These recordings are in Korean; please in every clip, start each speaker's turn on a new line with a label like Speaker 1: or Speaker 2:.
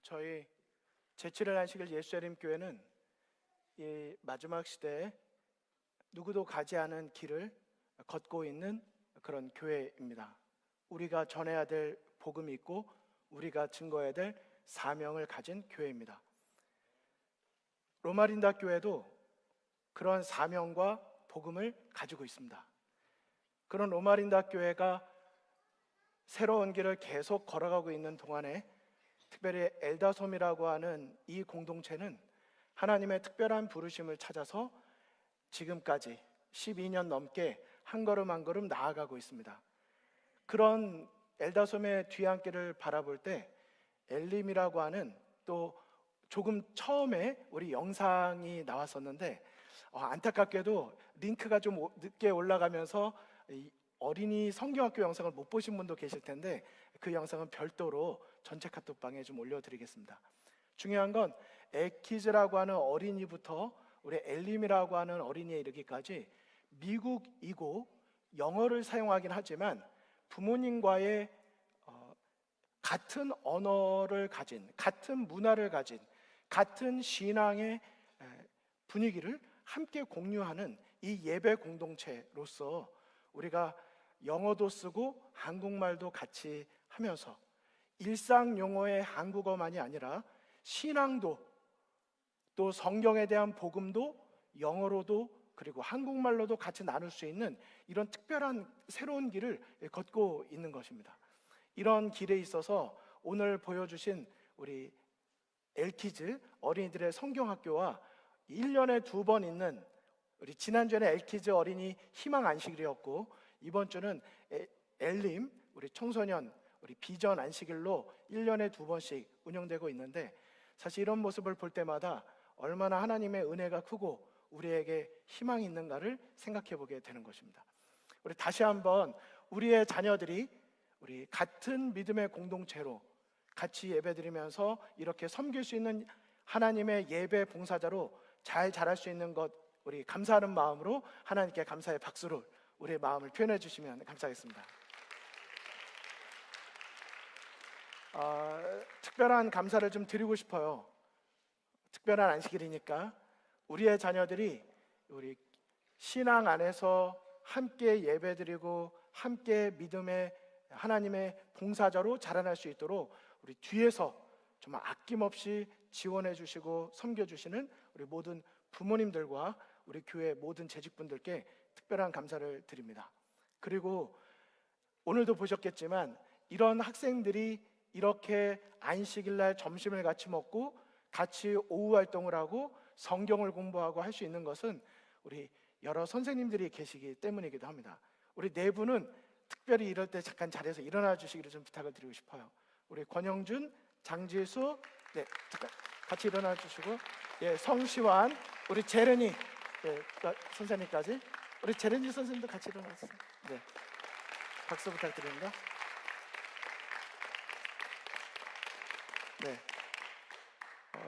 Speaker 1: 저희 제7일 안식일 예수재림 교회는 이 마지막 시대에 누구도 가지 않은 길을 걷고 있는 그런 교회입니다. 우리가 전해야 될 복음이 있고 우리가 증거해야 될 사명을 가진 교회입니다. 로마린다 교회도 그런 사명과 복음을 가지고 있습니다. 그런 로마린다 교회가 새로운 길을 계속 걸어가고 있는 동안에 특별히 엘다솜이라고 하는 이 공동체는 하나님의 특별한 부르심을 찾아서 지금까지 12년 넘게 한 걸음 한 걸음 나아가고 있습니다. 그런 엘다솜의 뒤안길을 바라볼 때 엘림이라고 하는 또 조금 처음에 우리 영상이 나왔었는데 안타깝게도 링크가 좀 늦게 올라가면서 어린이 성경학교 영상을 못 보신 분도 계실 텐데 그 영상은 별도로 전체 카톡방에 좀 올려드리겠습니다. 중요한 건 에키즈라고 하는 어린이부터 우리 엘림이라고 하는 어린이에 이르기까지 미국이고 영어를 사용하긴 하지만 부모님과의 같은 언어를 가진, 같은 문화를 가진, 같은 신앙의 분위기를 함께 공유하는 이 예배 공동체로서 우리가 영어도 쓰고 한국말도 같이 하면서 일상 용어의 한국어만이 아니라 신앙도 또 성경에 대한 복음도 영어로도 그리고 한국말로도 같이 나눌 수 있는 이런 특별한 새로운 길을 걷고 있는 것입니다. 이런 길에 있어서 오늘 보여주신 우리 엘키즈 어린이들의 성경학교와 1년에 2번 있는 우리 지난주에는 엘키즈 어린이 희망 안식일이었고 이번 주는 엘림 우리 청소년 우리 비전 안식일로 1년에 2번씩 운영되고 있는데 사실 이런 모습을 볼 때마다 얼마나 하나님의 은혜가 크고 우리에게 희망이 있는가를 생각해 보게 되는 것입니다. 우리 다시 한번 우리의 자녀들이 우리 같은 믿음의 공동체로 같이 예배드리면서 이렇게 섬길 수 있는 하나님의 예배 봉사자로 잘 자랄 수 있는 것 우리 감사하는 마음으로 하나님께 감사의 박수를 우리의 마음을 표현해 주시면 감사하겠습니다. 특별한 감사를 좀 드리고 싶어요. 특별한 안식일이니까 우리의 자녀들이 우리 신앙 안에서 함께 예배드리고 함께 믿음의 하나님의 봉사자로 자라날 수 있도록 우리 뒤에서 정말 아낌없이 지원해 주시고 섬겨 주시는 우리 모든 부모님들과 우리 교회 모든 재직분들께 특별한 감사를 드립니다. 그리고 오늘도 보셨겠지만 이런 학생들이 이렇게 안식일날 점심을 같이 먹고 같이 오후 활동을 하고 성경을 공부하고 할 수 있는 것은 우리 여러 선생님들이 계시기 때문이기도 합니다. 우리 네 분은 특별히 이럴 때 잠깐 자리에서 일어나 주시기를 좀 부탁을 드리고 싶어요. 우리 권영준, 장지수, 네, 잠깐 같이 일어나 주시고, 예, 성시환, 우리 재련이, 네, 선생님까지, 우리 재련이 선생님도 같이 일어나주세요. 네, 박수 부탁드립니다. 네,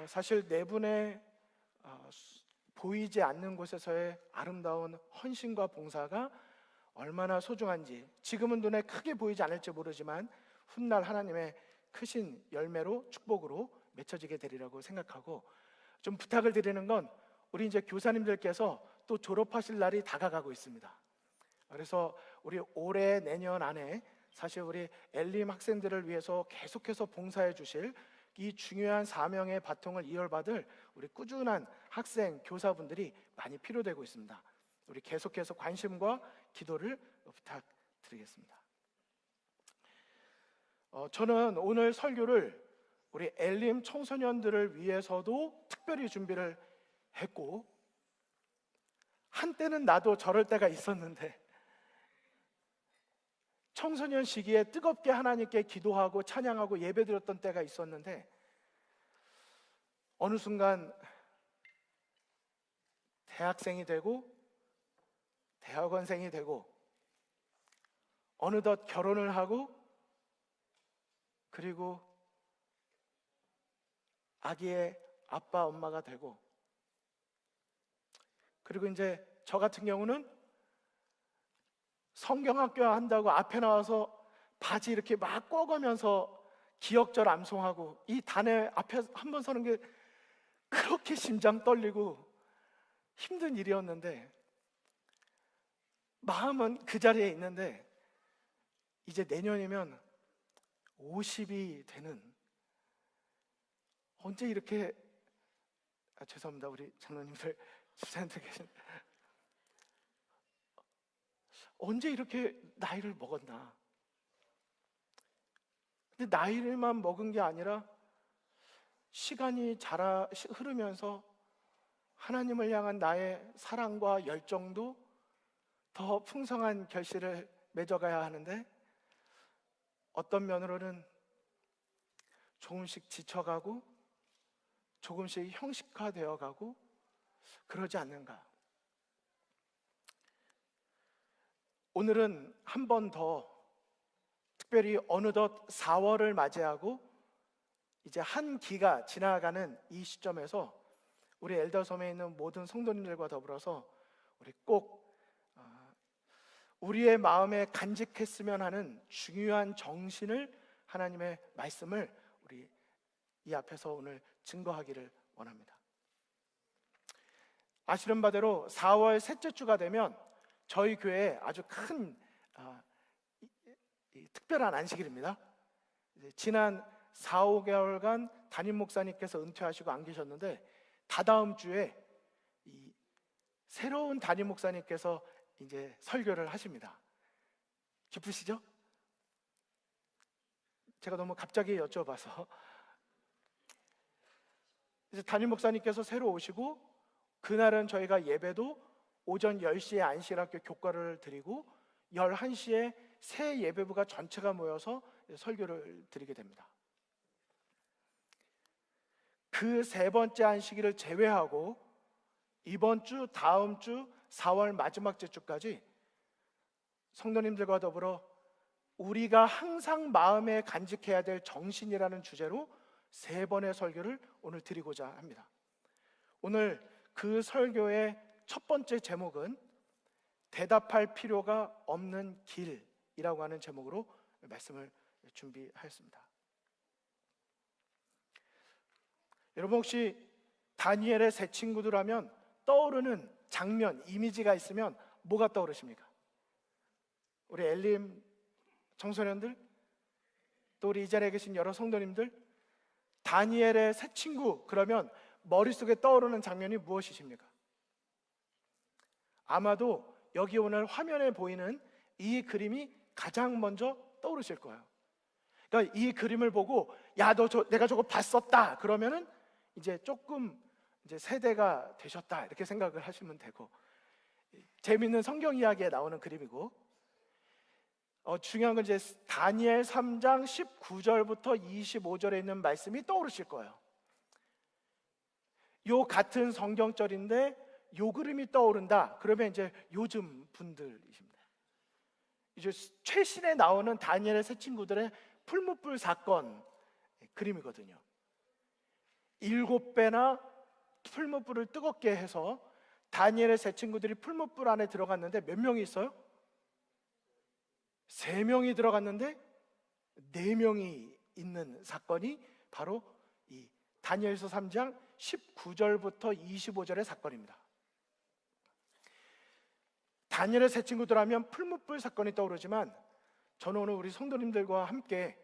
Speaker 1: 사실 네 분의 보이지 않는 곳에서의 아름다운 헌신과 봉사가 얼마나 소중한지 지금은 눈에 크게 보이지 않을지 모르지만 훗날 하나님의 크신 열매로 축복으로 맺혀지게 되리라고 생각하고 좀 부탁을 드리는 건 우리 이제 교사님들께서 또 졸업하실 날이 다가가고 있습니다. 그래서 우리 올해 내년 안에 사실 우리 엘림 학생들을 위해서 계속해서 봉사해 주실 이 중요한 사명의 바통을 이어받을 우리 꾸준한 학생, 교사분들이 많이 필요되고 있습니다. 우리 계속해서 관심과 기도를 부탁드리겠습니다. 저는 오늘 설교를 우리 엘림 청소년들을 위해서도 특별히 준비를 했고 한때는 나도 저럴 때가 있었는데 청소년 시기에 뜨겁게 하나님께 기도하고 찬양하고 예배드렸던 때가 있었는데 어느 순간 대학생이 되고 대학원생이 되고 어느덧 결혼을 하고 그리고 아기의 아빠 엄마가 되고 그리고 이제 저 같은 경우는 성경학교 한다고 앞에 나와서 바지 이렇게 막 꿔가면서 기억절 암송하고 이 단에 앞에 한 번 서는 게 그렇게 심장 떨리고 힘든 일이었는데, 마음은 그 자리에 있는데 이제 내년이면 50이 되는, 언제 이렇게 죄송합니다 우리 장로님들 집사님들 계신, 언제 이렇게 나이를 먹었나. 근데 나이를만 먹은 게 아니라 시간이 흐르면서 하나님을 향한 나의 사랑과 열정도 더 풍성한 결실을 맺어가야 하는데, 어떤 면으로는 조금씩 지쳐가고 조금씩 형식화되어 가고 그러지 않는가. 오늘은 한 번 더, 특별히 어느덧 4월을 맞이하고 이제 한 기가 지나가는 이 시점에서 우리 엘더섬에 있는 모든 성도님들과 더불어서 우리 꼭 우리의 마음에 간직했으면 하는 중요한 정신을, 하나님의 말씀을 우리 이 앞에서 오늘 증거하기를 원합니다. 아시는 바대로 4월 셋째 주가 되면 저희 교회에 아주 큰 특별한 안식일입니다. 지난 4, 5개월간 담임 목사님께서 은퇴하시고 안 계셨는데, 다다음 주에 이 새로운 담임 목사님께서 이제 설교를 하십니다. 기쁘시죠? 제가 너무 갑자기 여쭤봐서. 이제 담임 목사님께서 새로 오시고, 그날은 저희가 예배도 오전 10시에 안식일학교 교과를 드리고 11시에 새 예배부가 전체가 모여서 설교를 드리게 됩니다. 그 세 번째 안식일을 제외하고 이번 주, 다음 주 4월 마지막 주까지 성도님들과 더불어 우리가 항상 마음에 간직해야 될 정신이라는 주제로 3번의 설교를 오늘 드리고자 합니다. 오늘 그 설교의 첫 번째 제목은 대답할 필요가 없는 길이라고 하는 제목으로 말씀을 준비하였습니다. 여러분, 혹시 다니엘의 세 친구들 하면 떠오르는 장면, 이미지가 있으면 뭐가 떠오르십니까? 우리 엘림 청소년들, 또 우리 이 자리에 계신 여러 성도님들, 다니엘의 세 친구 그러면 머릿속에 떠오르는 장면이 무엇이십니까? 아마도 여기 오늘 화면에 보이는 이 그림이 가장 먼저 떠오르실 거예요. 그러니까 이 그림을 보고 내가 저거 봤었다 그러면은 이제 조금 이제 세대가 되셨다 이렇게 생각을 하시면 되고, 재미있는 성경 이야기에 나오는 그림이고, 중요한 건 이제 다니엘 3장 19절부터 25절에 있는 말씀이 떠오르실 거예요. 요 같은 성경절인데 요 그림이 떠오른다 그러면 이제 요즘 분들이십니다. 이제 최신에 나오는 다니엘의 세 친구들의 풀무불 사건 그림이거든요. 7배나 풀무불을 뜨겁게 해서 다니엘의 세 친구들이 풀무불 안에 들어갔는데 몇 명이 있어요? 3명이 들어갔는데 4명이 있는 사건이 바로 이 다니엘서 3장 19절부터 25절의 사건입니다. 다니엘의 세 친구들 하면 풀무불 사건이 떠오르지만, 저는 오늘 우리 성도님들과 함께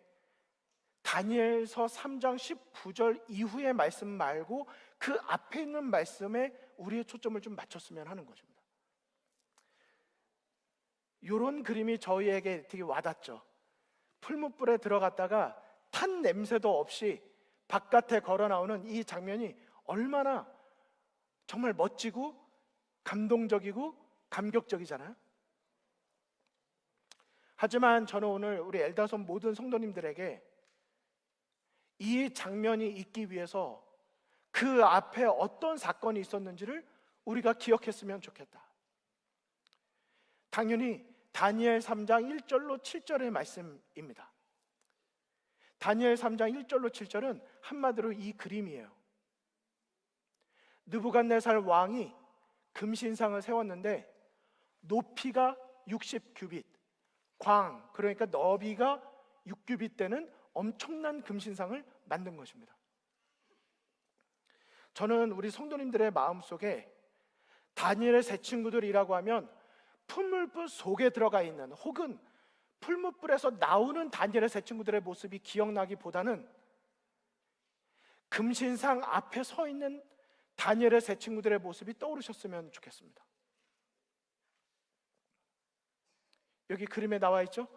Speaker 1: 다니엘서 3장 19절 이후의 말씀 말고 그 앞에 있는 말씀에 우리의 초점을 좀 맞췄으면 하는 것입니다. 이런 그림이 저희에게 되게 와닿죠. 풀무불에 들어갔다가 탄 냄새도 없이 바깥에 걸어 나오는 이 장면이 얼마나 정말 멋지고 감동적이고 감격적이잖아요. 하지만 저는 오늘 우리 엘다섬 모든 성도님들에게 이 장면이 있기 위해서 그 앞에 어떤 사건이 있었는지를 우리가 기억했으면 좋겠다. 당연히 다니엘 3장 1절로 7절의 말씀입니다. 다니엘 3장 1절로 7절은 한마디로 이 그림이에요. 느부갓네살 왕이 금신상을 세웠는데 높이가 60규빗, 광, 그러니까 너비가 6규빗 되는 엄청난 금신상을 만든 것입니다. 저는 우리 성도님들의 마음속에 다니엘의 세 친구들이라고 하면 풀무불 속에 들어가 있는, 혹은 풀무불에서 나오는 다니엘의 세 친구들의 모습이 기억나기보다는 금신상 앞에 서 있는 다니엘의 세 친구들의 모습이 떠오르셨으면 좋겠습니다. 여기 그림에 나와 있죠?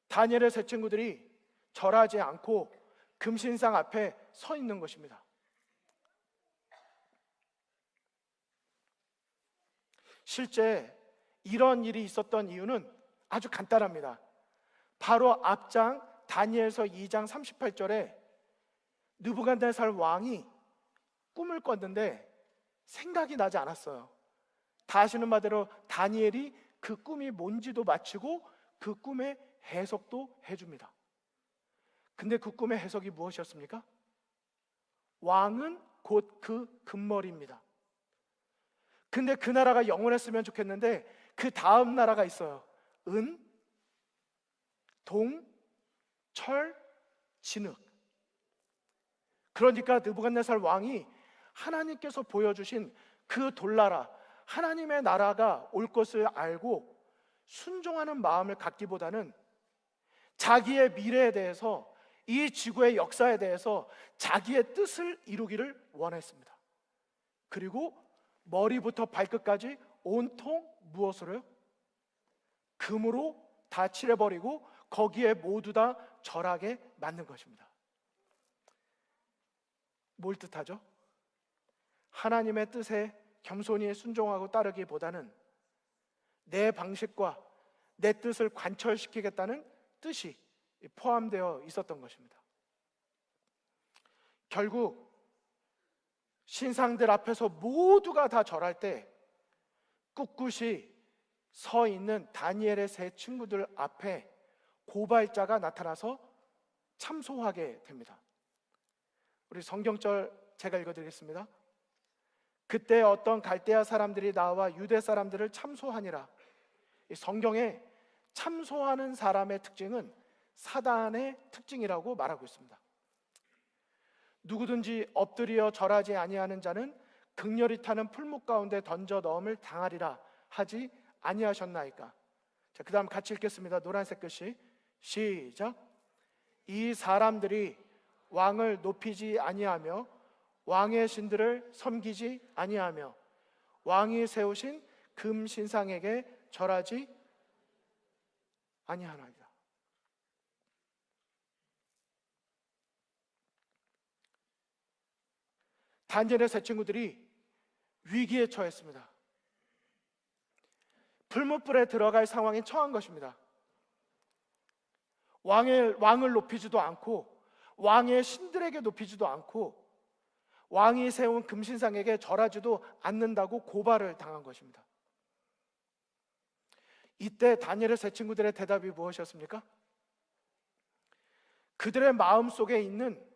Speaker 1: 다니엘의 세 친구들이 절하지 않고 금신상 앞에 서 있는 것입니다. 실제 이런 일이 있었던 이유는 아주 간단합니다. 바로 앞장 다니엘서 2장 38절에 느부갓네살 왕이 꿈을 꿨는데 생각이 나지 않았어요. 다 아시는 바대로 다니엘이 그 꿈이 뭔지도 맞히고 그 꿈의 해석도 해줍니다. 근데 그 꿈의 해석이 무엇이었습니까? 왕은 곧 그 금머리입니다. 근데 그 나라가 영원했으면 좋겠는데 그 다음 나라가 있어요. 은, 동, 철, 진흙. 그러니까 느부갓네살 왕이 하나님께서 보여주신 그 돌나라, 하나님의 나라가 올 것을 알고 순종하는 마음을 갖기보다는 자기의 미래에 대해서, 이 지구의 역사에 대해서 자기의 뜻을 이루기를 원했습니다. 그리고 머리부터 발끝까지 온통 무엇으로요? 금으로 다 칠해버리고 거기에 모두 다 절하게 만든 것입니다. 뭘 뜻하죠? 하나님의 뜻에 겸손히 순종하고 따르기보다는 내 방식과 내 뜻을 관철시키겠다는 뜻이 포함되어 있었던 것입니다. 결국 신상들 앞에서 모두가 다 절할 때 꿋꿋이 서 있는 다니엘의 세 친구들 앞에 고발자가 나타나서 참소하게 됩니다. 우리 성경절 제가 읽어드리겠습니다. 그때 어떤 갈대아 사람들이 나와 유대 사람들을 참소하니라. 이 성경에 참소하는 사람의 특징은 사단의 특징이라고 말하고 있습니다. 누구든지 엎드려 절하지 아니하는 자는 극렬히 타는 풀무 가운데 던져 넣음을 당하리라 하지 아니하셨나이까. 자, 그 다음 같이 읽겠습니다. 노란색 글씨 시작. 이 사람들이 왕을 높이지 아니하며 왕의 신들을 섬기지 아니하며 왕이 세우신 금 신상에게 절하지 아니하나이다. 다니엘의 세 친구들이 위기에 처했습니다. 풀무불에 들어갈 상황에 처한 것입니다. 왕을 높이지도 않고 왕의 신들에게 높이지도 않고 왕이 세운 금신상에게 절하지도 않는다고 고발을 당한 것입니다. 이때 다니엘의 세 친구들의 대답이 무엇이었습니까? 그들의 마음속에 있는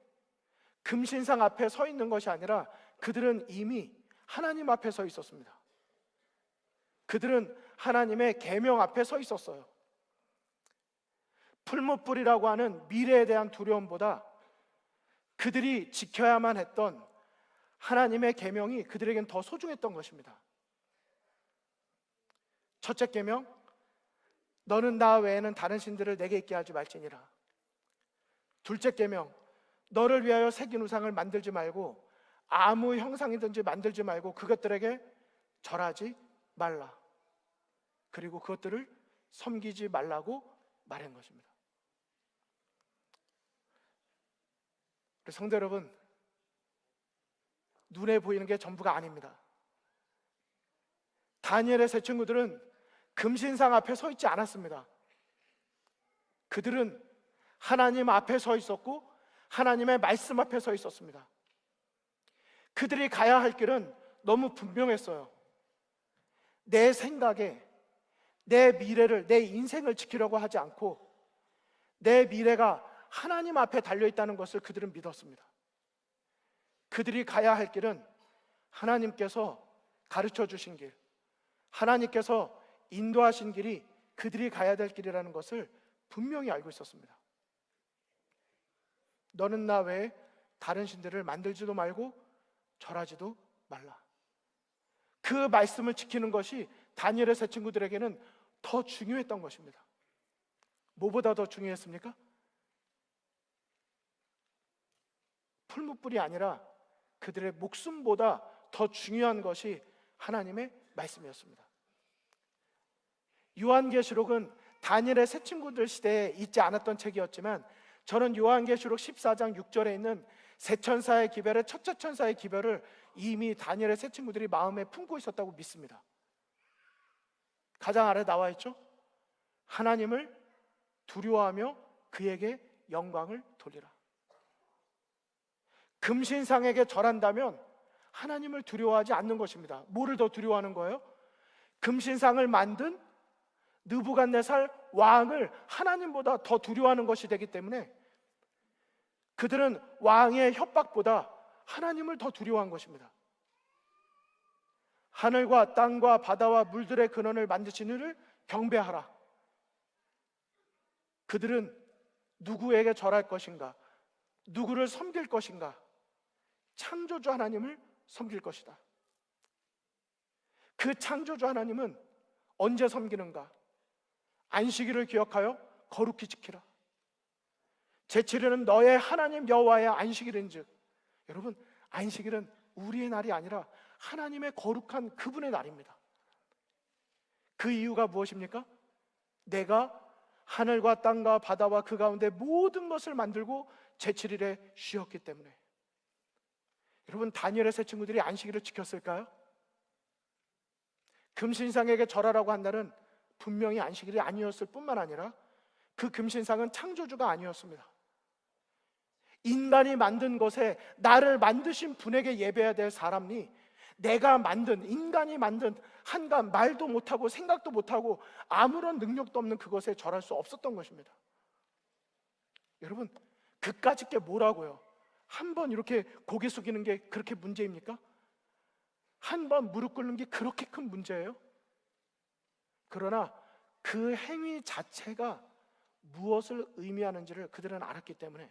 Speaker 1: 금신상 앞에 서 있는 것이 아니라 그들은 이미 하나님 앞에 서 있었습니다. 그들은 하나님의 계명 앞에 서 있었어요. 풀무불이라고 하는 미래에 대한 두려움보다 그들이 지켜야만 했던 하나님의 계명이 그들에겐 더 소중했던 것입니다. 첫째 계명, 너는 나 외에는 다른 신들을 내게 있게 하지 말지니라. 둘째 계명, 너를 위하여 새긴 우상을 만들지 말고 아무 형상이든지 만들지 말고 그것들에게 절하지 말라. 그리고 그것들을 섬기지 말라고 말한 것입니다. 우리 성도 여러분, 눈에 보이는 게 전부가 아닙니다. 다니엘의 세 친구들은 금신상 앞에 서 있지 않았습니다. 그들은 하나님 앞에 서 있었고 하나님의 말씀 앞에 서 있었습니다. 그들이 가야 할 길은 너무 분명했어요. 내 생각에 내 미래를, 내 인생을 지키려고 하지 않고 내 미래가 하나님 앞에 달려있다는 것을 그들은 믿었습니다. 그들이 가야 할 길은 하나님께서 가르쳐 주신 길, 하나님께서 인도하신 길이 그들이 가야 될 길이라는 것을 분명히 알고 있었습니다. 너는 나 외에 다른 신들을 만들지도 말고 절하지도 말라. 그 말씀을 지키는 것이 다니엘의 세 친구들에게는 더 중요했던 것입니다. 뭐보다 더 중요했습니까? 풀무불이 아니라 그들의 목숨보다 더 중요한 것이 하나님의 말씀이었습니다. 요한계시록은 다니엘의 세 친구들 시대에 있지 않았던 책이었지만, 저는 요한계시록 14장 6절에 있는 세 천사의 기별의 첫째 천사의 기별을 이미 다니엘의 세 친구들이 마음에 품고 있었다고 믿습니다. 가장 아래 나와 있죠? 하나님을 두려워하며 그에게 영광을 돌리라. 금신상에게 절한다면 하나님을 두려워하지 않는 것입니다. 뭐를 더 두려워하는 거예요? 금신상을 만든 느부갓네살 왕을 하나님보다 더 두려워하는 것이 되기 때문에 그들은 왕의 협박보다 하나님을 더 두려워한 것입니다. 하늘과 땅과 바다와 물들의 근원을 만드신 이를 경배하라. 그들은 누구에게 절할 것인가? 누구를 섬길 것인가? 창조주 하나님을 섬길 것이다. 그 창조주 하나님은 언제 섬기는가? 안식일을 기억하여 거룩히 지키라. 제7일은 너의 하나님 여호와의 안식일인즉. 여러분, 안식일은 우리의 날이 아니라 하나님의 거룩한 그분의 날입니다. 그 이유가 무엇입니까? 내가 하늘과 땅과 바다와 그 가운데 모든 것을 만들고 제7일에 쉬었기 때문에. 여러분, 다니엘의 세 친구들이 안식일을 지켰을까요? 금신상에게 절하라고 한 날은 분명히 안식일이 아니었을 뿐만 아니라 그 금신상은 창조주가 아니었습니다. 인간이 만든 것에 나를 만드신 분에게 예배해야 될 사람이 내가 만든, 인간이 만든 한간 말도 못하고 생각도 못하고 아무런 능력도 없는 그것에 절할 수 없었던 것입니다. 여러분, 그까짓 게 뭐라고요? 한 번 이렇게 고개 숙이는 게 그렇게 문제입니까? 한 번 무릎 꿇는 게 그렇게 큰 문제예요? 그러나 그 행위 자체가 무엇을 의미하는지를 그들은 알았기 때문에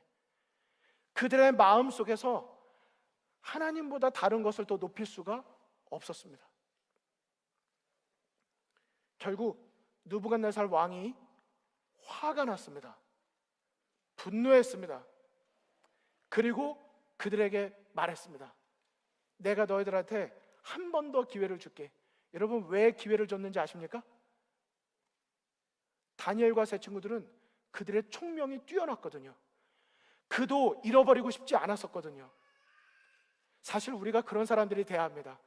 Speaker 1: 그들의 마음 속에서 하나님보다 다른 것을 더 높일 수가 없었습니다. 결국 느부갓네살 왕이 화가 났습니다. 분노했습니다. 그리고 그들에게 말했습니다. 내가 너희들한테 한 번 더 기회를 줄게. 여러분, 왜 기회를 줬는지 아십니까? 다니엘과 세 친구들은 그들의 총명이 뛰어났거든요. 그도 잃어버리고 싶지 않았었거든요. 사실 우리가 그런 사람들이 돼야 합니다.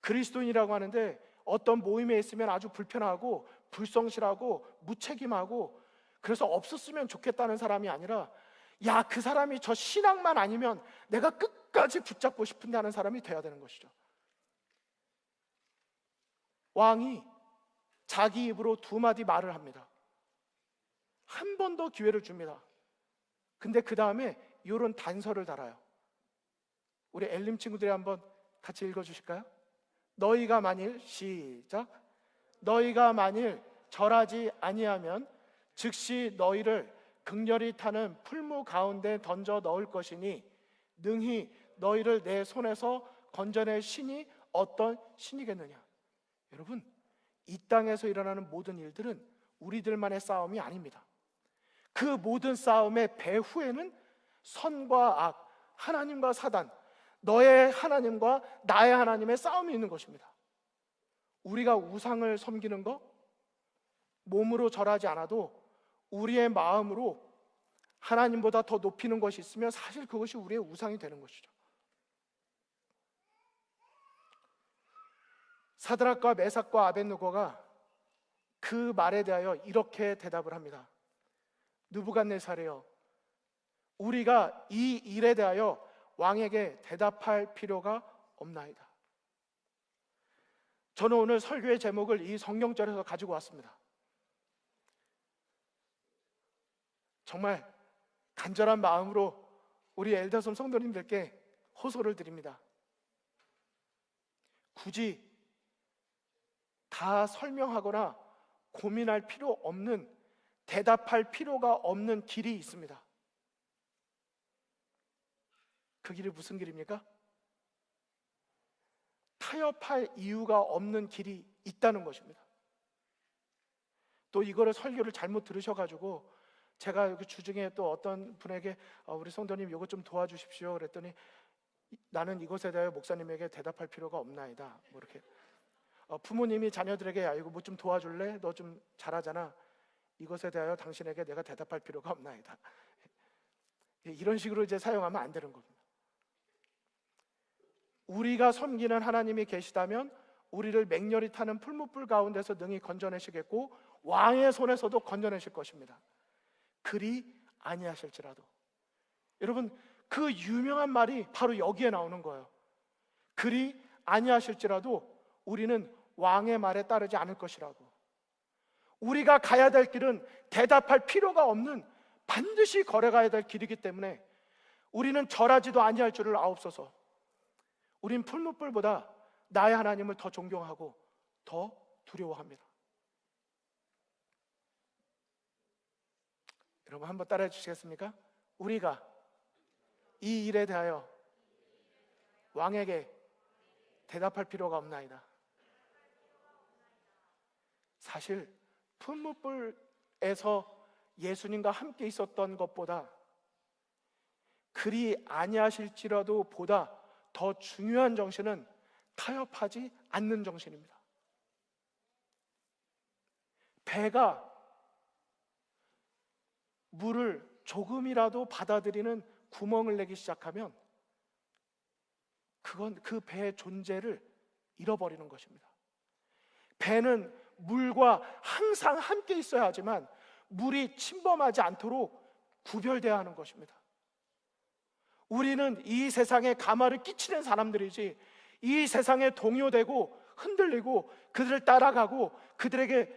Speaker 1: 그리스도인이라고 하는데 어떤 모임에 있으면 아주 불편하고 불성실하고 무책임하고 그래서 없었으면 좋겠다는 사람이 아니라, 야, 그 사람이 저 신앙만 아니면 내가 끝까지 붙잡고 싶은데 하는 사람이 돼야 되는 것이죠. 왕이 자기 입으로 두 마디 말을 합니다. 한 번 더 기회를 줍니다. 근데 그 다음에 이런 단서를 달아요. 우리 엘림 친구들이 한번 같이 읽어주실까요? 너희가 만일, 시작, 너희가 만일 절하지 아니하면 즉시 너희를 극렬히 타는 풀무 가운데 던져 넣을 것이니 능히 너희를 내 손에서 건져낼 신이 어떤 신이겠느냐. 여러분, 이 땅에서 일어나는 모든 일들은 우리들만의 싸움이 아닙니다. 그 모든 싸움의 배후에는 선과 악, 하나님과 사단, 너의 하나님과 나의 하나님의 싸움이 있는 것입니다. 우리가 우상을 섬기는 것, 몸으로 절하지 않아도 우리의 마음으로 하나님보다 더 높이는 것이 있으면 사실 그것이 우리의 우상이 되는 것이죠. 사드락과 메삭과 아벳느고가 그 말에 대하여 이렇게 대답을 합니다. 느부갓네살이여, 우리가 이 일에 대하여 왕에게 대답할 필요가 없나이다. 저는 오늘 설교의 제목을 이 성경절에서 가지고 왔습니다. 정말 간절한 마음으로 우리 엘더섬 성도님들께 호소를 드립니다. 굳이 다 설명하거나 고민할 필요 없는, 대답할 필요가 없는 길이 있습니다. 그 길이 무슨 길입니까? 타협할 이유가 없는 길이 있다는 것입니다. 또 이거를 설교를 잘못 들으셔가지고 제가 그 주중에 또 어떤 분에게 우리 성도님 이것 좀 도와주십시오 그랬더니 나는 이것에 대하여 목사님에게 대답할 필요가 없나이다, 뭐 이렇게. 부모님이 자녀들에게 야 이거 뭐 좀 도와줄래? 너 좀 잘하잖아. 이것에 대하여 당신에게 내가 대답할 필요가 없나이다. 이런 식으로 이제 사용하면 안 되는 겁니다. 우리가 섬기는 하나님이 계시다면 우리를 맹렬히 타는 풀무불 가운데서 능히 건져내시겠고 왕의 손에서도 건져내실 것입니다. 그리 아니하실지라도. 여러분, 그 유명한 말이 바로 여기에 나오는 거예요. 그리 아니하실지라도 우리는 왕의 말에 따르지 않을 것이라고. 우리가 가야 될 길은 대답할 필요가 없는 반드시 걸어가야 될 길이기 때문에 우리는 절하지도 아니할 줄을 아옵소서. 우린 풀무불보다 나의 하나님을 더 존경하고 더 두려워합니다. 여러분 한번 따라해 주시겠습니까? 우리가 이 일에 대하여 왕에게 대답할 필요가 없나이다. 사실 풀무불에서 예수님과 함께 있었던 것보다 그리 아니하실지라도 보다 더 중요한 정신은 타협하지 않는 정신입니다. 배가 물을 조금이라도 받아들이는 구멍을 내기 시작하면 그건 그 배의 존재를 잃어버리는 것입니다. 배는 물과 항상 함께 있어야 하지만 물이 침범하지 않도록 구별되어야 하는 것입니다. 우리는 이 세상에 가마를 끼치는 사람들이지 이 세상에 동요되고 흔들리고 그들을 따라가고 그들의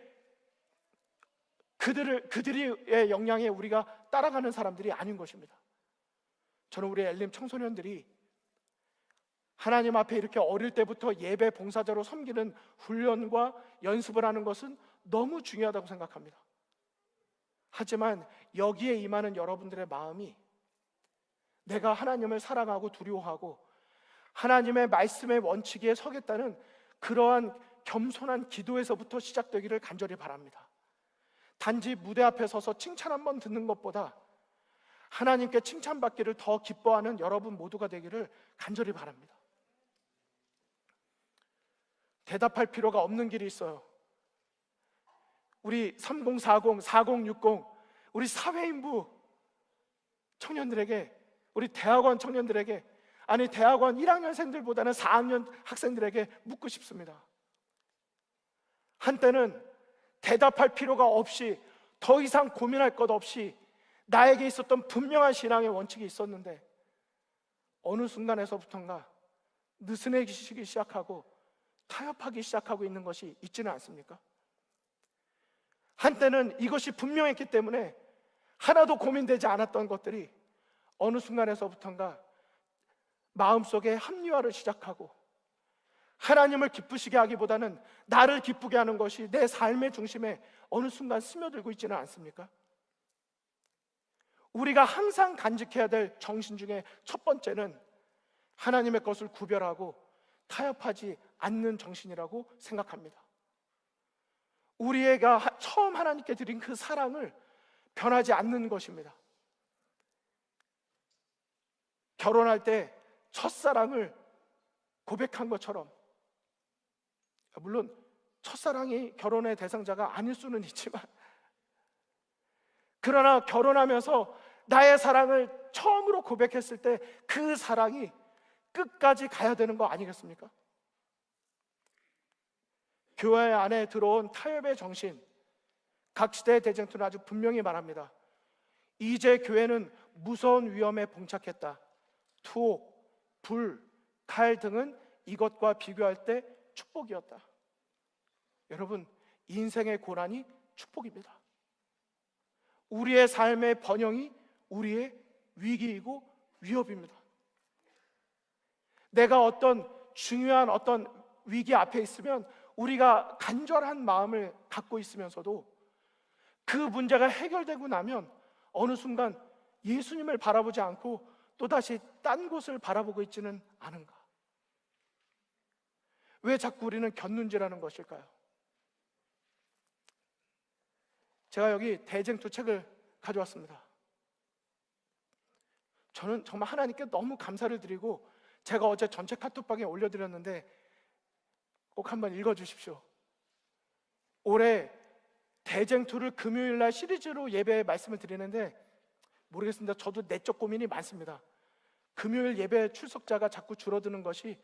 Speaker 1: 영향에 우리가 따라가는 사람들이 아닌 것입니다. 저는 우리 엘림 청소년들이 하나님 앞에 이렇게 어릴 때부터 예배 봉사자로 섬기는 훈련과 연습을 하는 것은 너무 중요하다고 생각합니다. 하지만 여기에 임하는 여러분들의 마음이 내가 하나님을 사랑하고 두려워하고 하나님의 말씀의 원칙에 서겠다는 그러한 겸손한 기도에서부터 시작되기를 간절히 바랍니다. 단지 무대 앞에 서서 칭찬 한번 듣는 것보다 하나님께 칭찬받기를 더 기뻐하는 여러분 모두가 되기를 간절히 바랍니다. 대답할 필요가 없는 길이 있어요. 우리 3040, 4060 우리 사회인부 청년들에게, 우리 대학원 청년들에게, 아니 대학원 1학년생들보다는 4학년 학생들에게 묻고 싶습니다. 한때는 대답할 필요가 없이 더 이상 고민할 것 없이 나에게 있었던 분명한 신앙의 원칙이 있었는데 어느 순간에서부턴가 느슨해지기 시작하고 타협하기 시작하고 있는 것이 있지는 않습니까? 한때는 이것이 분명했기 때문에 하나도 고민되지 않았던 것들이 어느 순간에서부턴가 마음속에 합리화를 시작하고 하나님을 기쁘시게 하기보다는 나를 기쁘게 하는 것이 내 삶의 중심에 어느 순간 스며들고 있지는 않습니까? 우리가 항상 간직해야 될 정신 중에 첫 번째는 하나님의 것을 구별하고 타협하지 않는 정신이라고 생각합니다. 우리가 처음 하나님께 드린 그 사랑을 변하지 않는 것입니다. 결혼할 때 첫사랑을 고백한 것처럼, 물론 첫사랑이 결혼의 대상자가 아닐 수는 있지만, 그러나 결혼하면서 나의 사랑을 처음으로 고백했을 때 그 사랑이 끝까지 가야 되는 거 아니겠습니까? 교회 안에 들어온 타협의 정신, 각 시대의 대쟁투는 아주 분명히 말합니다. 이제 교회는 무서운 위험에 봉착했다. 투옥, 불, 칼 등은 이것과 비교할 때 축복이었다. 여러분, 인생의 고난이 축복입니다. 우리의 삶의 번영이 우리의 위기이고 위협입니다. 내가 어떤 중요한 어떤 위기 앞에 있으면 우리가 간절한 마음을 갖고 있으면서도 그 문제가 해결되고 나면 어느 순간 예수님을 바라보지 않고 또다시 딴 곳을 바라보고 있지는 않은가? 왜 자꾸 우리는 곁눈질하는 것일까요? 제가 여기 대쟁투 책을 가져왔습니다. 저는 정말 하나님께 너무 감사를 드리고, 제가 어제 전체 카톡방에 올려드렸는데 꼭 한번 읽어주십시오. 올해 대쟁투를 금요일날 시리즈로 예배 말씀을 드리는데, 모르겠습니다. 저도 내적 고민이 많습니다. 금요일 예배 출석자가 자꾸 줄어드는 것이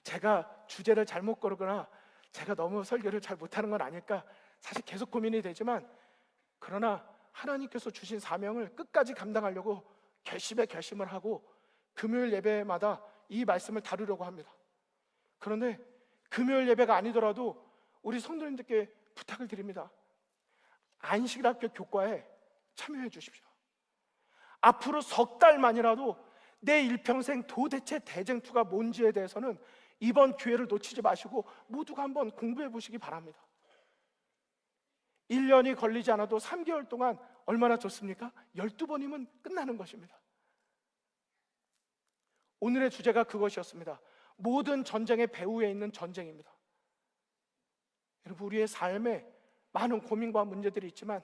Speaker 1: 제가 주제를 잘못 고르거나 제가 너무 설교를 잘 못하는 건 아닐까, 사실 계속 고민이 되지만, 그러나 하나님께서 주신 사명을 끝까지 감당하려고 결심을 하고 금요일 예배마다 이 말씀을 다루려고 합니다. 그런데 금요일 예배가 아니더라도 우리 성도님들께 부탁을 드립니다. 안식일학교 교과에 참여해 주십시오. 앞으로 석 달만이라도 내 일평생 도대체 대쟁투가 뭔지에 대해서는 이번 기회를 놓치지 마시고 모두가 한번 공부해 보시기 바랍니다. 1년이 걸리지 않아도 3개월 동안 얼마나 좋습니까? 12번이면 끝나는 것입니다. 오늘의 주제가 그것이었습니다. 모든 전쟁의 배후에 있는 전쟁입니다. 여러분, 우리의 삶에 많은 고민과 문제들이 있지만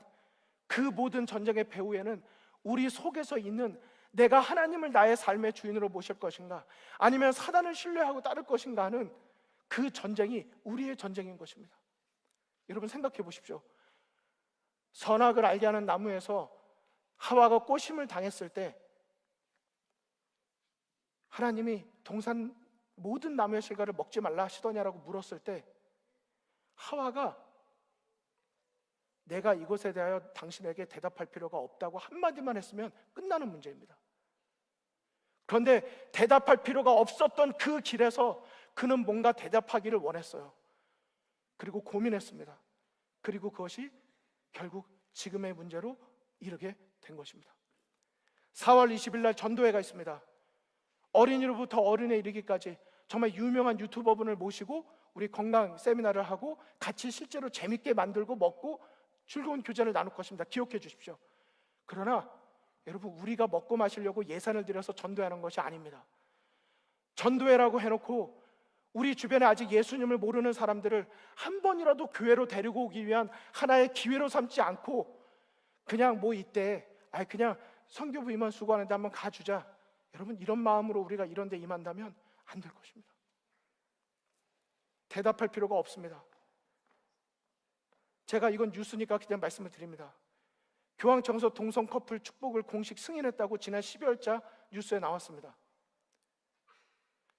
Speaker 1: 그 모든 전쟁의 배후에는 우리 속에서 있는, 내가 하나님을 나의 삶의 주인으로 모실 것인가, 아니면 사단을 신뢰하고 따를 것인가 하는 그 전쟁이 우리의 전쟁인 것입니다. 여러분, 생각해 보십시오. 선악을 알게 하는 나무에서 하와가 꼬심을 당했을 때 하나님이 동산 모든 나무의 실과를 먹지 말라 하시더냐라고 물었을 때, 하와가 내가 이것에 대하여 당신에게 대답할 필요가 없다고 한마디만 했으면 끝나는 문제입니다. 그런데 대답할 필요가 없었던 그 길에서 그는 뭔가 대답하기를 원했어요. 그리고 고민했습니다. 그리고 그것이 결국 지금의 문제로 이르게 된 것입니다. 4월 20일 날 전도회가 있습니다. 어린이로부터 어른에 이르기까지 정말 유명한 유튜버분을 모시고 우리 건강 세미나를 하고 같이 실제로 재밌게 만들고 먹고 즐거운 교제를 나눌 것입니다. 기억해 주십시오. 그러나 여러분, 우리가 먹고 마시려고 예산을 들여서 전도하는 것이 아닙니다. 전도회라고 해놓고 우리 주변에 아직 예수님을 모르는 사람들을 한 번이라도 교회로 데리고 오기 위한 하나의 기회로 삼지 않고 그냥 뭐 이때 그냥 선교부 임원 수고하는데 한번 가주자, 여러분, 이런 마음으로 우리가 이런 데 임한다면 안 될 것입니다. 대답할 필요가 없습니다. 제가 이건 뉴스니까 그냥 말씀을 드립니다. 교황청에서 동성 커플 축복을 공식 승인했다고 지난 12월자 뉴스에 나왔습니다.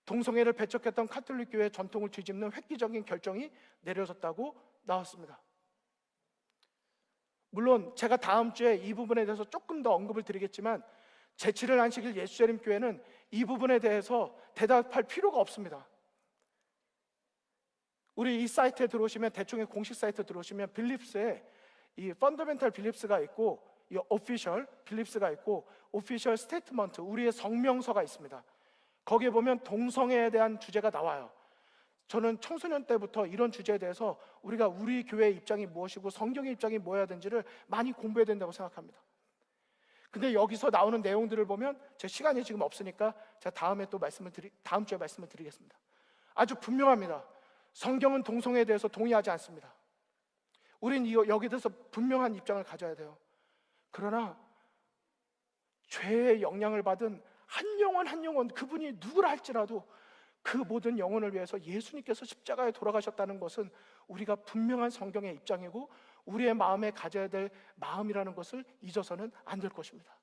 Speaker 1: 동성애를 배척했던 카톨릭 교회의 전통을 뒤집는 획기적인 결정이 내려졌다고 나왔습니다. 물론 제가 다음 주에 이 부분에 대해서 조금 더 언급을 드리겠지만, 제7일 안식일 예수재림 교회는 이 부분에 대해서 대답할 필요가 없습니다. 우리 이 사이트에 들어오시면, 대충의 공식 사이트에 들어오시면 빌립스에 이 펀더멘탈 빌립스가 있고, 이 오피셜 빌립스가 있고, 오피셜 스테이트먼트, 우리의 성명서가 있습니다. 거기에 보면 동성애에 대한 주제가 나와요. 저는 청소년 때부터 이런 주제에 대해서 우리가 우리 교회의 입장이 무엇이고 성경의 입장이 뭐여야 되는지를 많이 공부해야 된다고 생각합니다. 근데 여기서 나오는 내용들을 보면, 제 시간이 지금 없으니까 제가 다음 주에 말씀을 드리겠습니다. 아주 분명합니다. 성경은 동성애에 대해서 동의하지 않습니다. 우린 여기에 대해서 분명한 입장을 가져야 돼요. 그러나 죄의 영향을 받은 한 영혼 그분이 누구라 할지라도 그 모든 영혼을 위해서 예수님께서 십자가에 돌아가셨다는 것은 우리가 분명한 성경의 입장이고 우리의 마음에 가져야 될 마음이라는 것을 잊어서는 안 될 것입니다.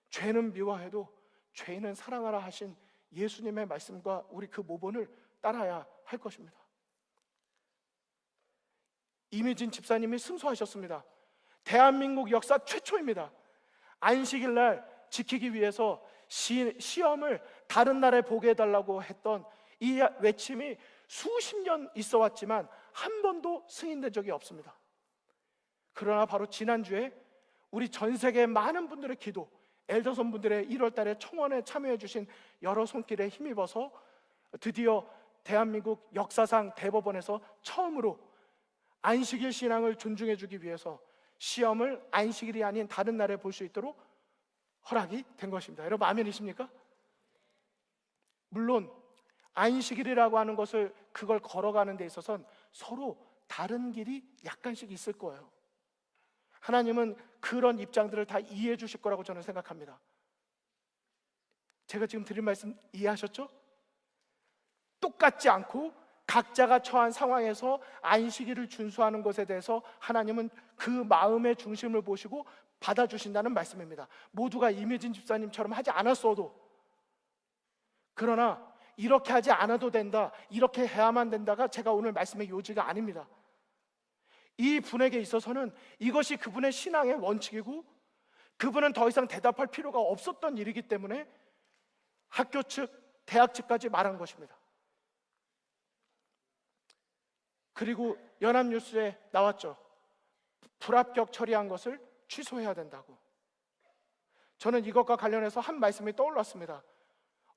Speaker 1: 죄는 미워해도 죄인은 사랑하라 하신 예수님의 말씀과 우리 그 모본을 따라야 할 것입니다. 이미진 집사님이 승소하셨습니다. 대한민국 역사 최초입니다. 안식일 날 지키기 위해서 시험을 다른 날에 보게 해달라고 했던 이 외침이 수십 년 있어 왔지만 한 번도 승인된 적이 없습니다. 그러나 바로 지난주에 우리 전 세계 많은 분들의 기도, 엘더son 분들의 1월 달에 청원에 참여해 주신 여러 손길에 힘입어서 드디어 대한민국 역사상 대법원에서 처음으로 안식일 신앙을 존중해 주기 위해서 시험을 안식일이 아닌 다른 날에 볼 수 있도록 허락이 된 것입니다. 여러분 아멘이십니까? 물론 안식일이라고 하는 것을 그걸 걸어가는 데 있어서는 서로 다른 길이 약간씩 있을 거예요. 하나님은 그런 입장들을 다 이해해 주실 거라고 저는 생각합니다. 제가 지금 드린 말씀 이해하셨죠? 똑같지 않고 각자가 처한 상황에서 안식일을 준수하는 것에 대해서 하나님은 그 마음의 중심을 보시고 받아주신다는 말씀입니다. 모두가 이미진 집사님처럼 하지 않았어도, 그러나 이렇게 하지 않아도 된다, 이렇게 해야만 된다가 제가 오늘 말씀의 요지가 아닙니다. 이 분에게 있어서는 이것이 그분의 신앙의 원칙이고 그분은 더 이상 대답할 필요가 없었던 일이기 때문에 학교 측, 대학 측까지 말한 것입니다. 그리고 연합뉴스에 나왔죠. 불합격 처리한 것을 취소해야 된다고. 저는 이것과 관련해서 한 말씀이 떠올랐습니다.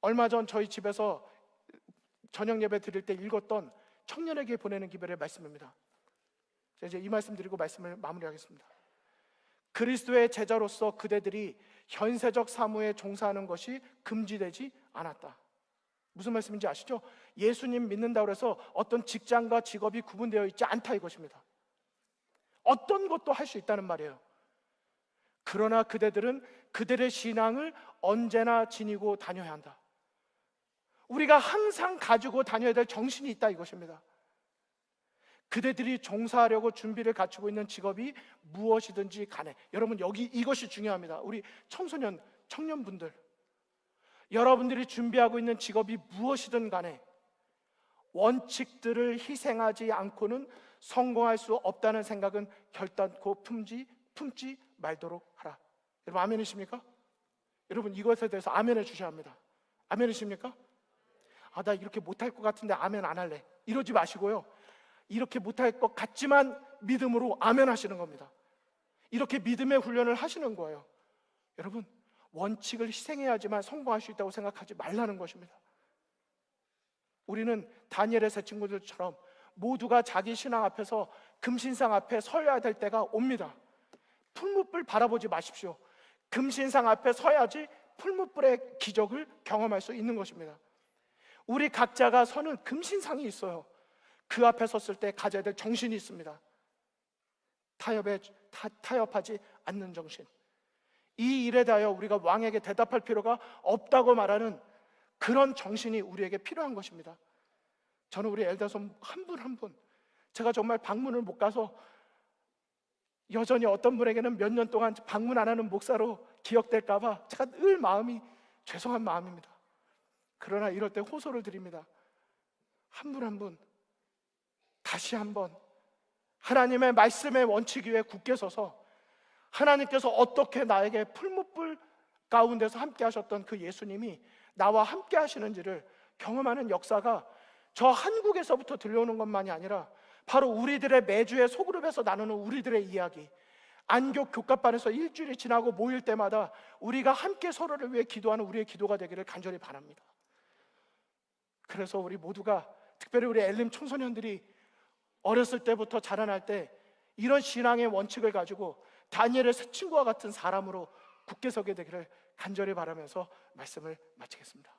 Speaker 1: 얼마 전 저희 집에서 저녁 예배 드릴 때 읽었던 청년에게 보내는 기별의 말씀입니다. 이제 이 말씀 드리고 말씀을 마무리하겠습니다. 그리스도의 제자로서 그대들이 현세적 사무에 종사하는 것이 금지되지 않았다. 무슨 말씀인지 아시죠? 예수님 믿는다고 해서 어떤 직장과 직업이 구분되어 있지 않다 이것입니다. 어떤 것도 할 수 있다는 말이에요. 그러나 그대들은 그들의 신앙을 언제나 지니고 다녀야 한다. 우리가 항상 가지고 다녀야 될 정신이 있다 이것입니다. 그대들이 종사하려고 준비를 갖추고 있는 직업이 무엇이든지 간에, 여러분 여기 이것이 중요합니다. 우리 청소년, 청년분들, 여러분들이 준비하고 있는 직업이 무엇이든 간에 원칙들을 희생하지 않고는 성공할 수 없다는 생각은 결단코 품지 말도록 하라. 여러분 아멘이십니까? 여러분 이것에 대해서 아멘해 주셔야 합니다. 아멘이십니까? 나 이렇게 못할 것 같은데 아멘 안 할래, 이러지 마시고요, 이렇게 못할 것 같지만 믿음으로 아멘 하시는 겁니다. 이렇게 믿음의 훈련을 하시는 거예요. 여러분 원칙을 희생해야지만 성공할 수 있다고 생각하지 말라는 것입니다. 우리는 다니엘의 세 친구들처럼 모두가 자기 신앙 앞에서 금신상 앞에 서야 될 때가 옵니다. 풀무불 바라보지 마십시오. 금신상 앞에 서야지 풀무불의 기적을 경험할 수 있는 것입니다. 우리 각자가 서는 금신상이 있어요. 그 앞에 섰을 때 가져야 될 정신이 있습니다. 타협하지 않는 정신. 이 일에 대하여 우리가 왕에게 대답할 필요가 없다고 말하는 그런 정신이 우리에게 필요한 것입니다. 저는 우리 엘더손 한 분 한 분, 제가 정말 방문을 못 가서 여전히 어떤 분에게는 몇 년 동안 방문 안 하는 목사로 기억될까 봐 제가 늘 마음이 죄송한 마음입니다. 그러나 이럴 때 호소를 드립니다. 한 분 한 분 다시 한번 하나님의 말씀의 원칙 위에 굳게 서서 하나님께서 어떻게 나에게 풀무불 가운데서 함께 하셨던 그 예수님이 나와 함께 하시는지를 경험하는 역사가 저 한국에서부터 들려오는 것만이 아니라 바로 우리들의 매주의 소그룹에서 나누는 우리들의 이야기, 안교 교갑반에서 일주일이 지나고 모일 때마다 우리가 함께 서로를 위해 기도하는 우리의 기도가 되기를 간절히 바랍니다. 그래서 우리 모두가, 특별히 우리 엘림 청소년들이 어렸을 때부터 자라날 때 이런 신앙의 원칙을 가지고 다니엘의 새 친구와 같은 사람으로 굳게 서게 되기를 간절히 바라면서 말씀을 마치겠습니다.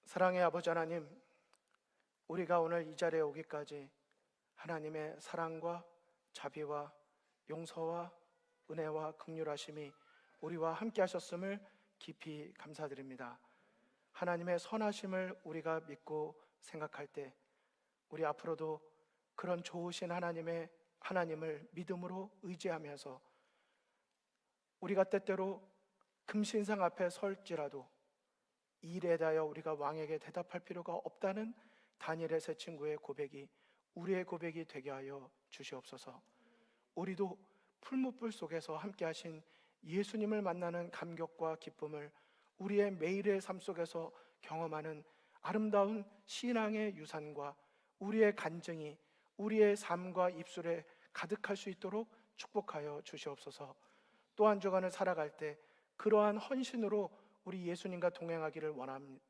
Speaker 1: 사랑의 아버지 하나님, 우리가 오늘 이 자리에 오기까지 하나님의 사랑과 자비와 용서와 은혜와 긍휼하심이 우리와 함께 하셨음을 깊이 감사드립니다. 하나님의 선하심을 우리가 믿고 생각할 때 우리 앞으로도 그런 좋으신 하나님을 믿음으로 의지하면서 우리가 때때로 금신상 앞에 설지라도 이 일에 대하여 우리가 왕에게 대답할 필요가 없다는 다니엘의 세 친구의 고백이 우리의 고백이 되게 하여 주시옵소서. 우리도 풀무불 속에서 함께 하신 예수님을 만나는 감격과 기쁨을 우리의 매일의 삶 속에서 경험하는 아름다운 신앙의 유산과 우리의 간증이 우리의 삶과 입술에 가득할 수 있도록 축복하여 주시옵소서. 또 한 주간을 살아갈 때 그러한 헌신으로 우리 예수님과 동행하기를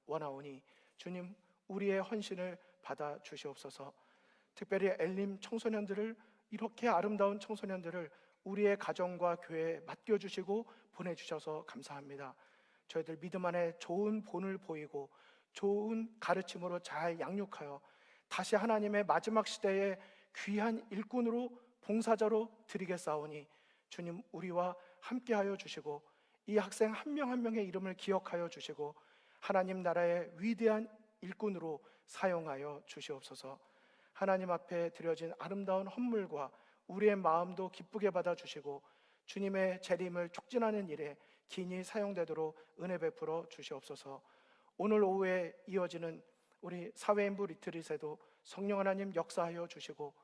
Speaker 1: 원하오니 주님, 우리의 헌신을 받아 주시옵소서. 특별히 엘림 청소년들을, 이렇게 아름다운 청소년들을 우리의 가정과 교회에 맡겨주시고 보내주셔서 감사합니다. 저희들 믿음 안에 좋은 본을 보이고 좋은 가르침으로 잘 양육하여 다시 하나님의 마지막 시대에 귀한 일꾼으로, 봉사자로 드리겠사오니 주님, 우리와 함께하여 주시고 이 학생 한 명 한 명의 이름을 기억하여 주시고 하나님 나라의 위대한 일꾼으로 사용하여 주시옵소서. 하나님 앞에 드려진 아름다운 헌물과 우리의 마음도 기쁘게 받아주시고 주님의 재림을 촉진하는 일에 긴히 사용되도록 은혜 베풀어 주시옵소서. 오늘 오후에 이어지는 우리 사회인부 리트릿에도 성령 하나님 역사하여 주시고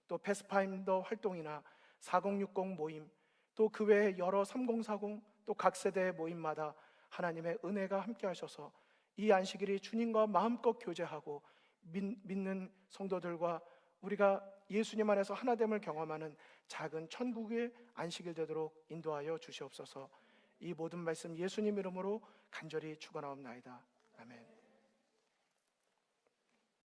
Speaker 1: 또 패스파인더 활동이나 4060 모임, 또 그 외에 여러 3040 또 각 세대의 모임마다 하나님의 은혜가 함께 하셔서 이 안식일이 주님과 마음껏 교제하고 믿는 성도들과 우리가 예수님 안에서 하나됨을 경험하는 작은 천국의 안식일 되도록 인도하여 주시옵소서. 이 모든 말씀 예수님 이름으로 간절히 축원하옵나이다. 아멘.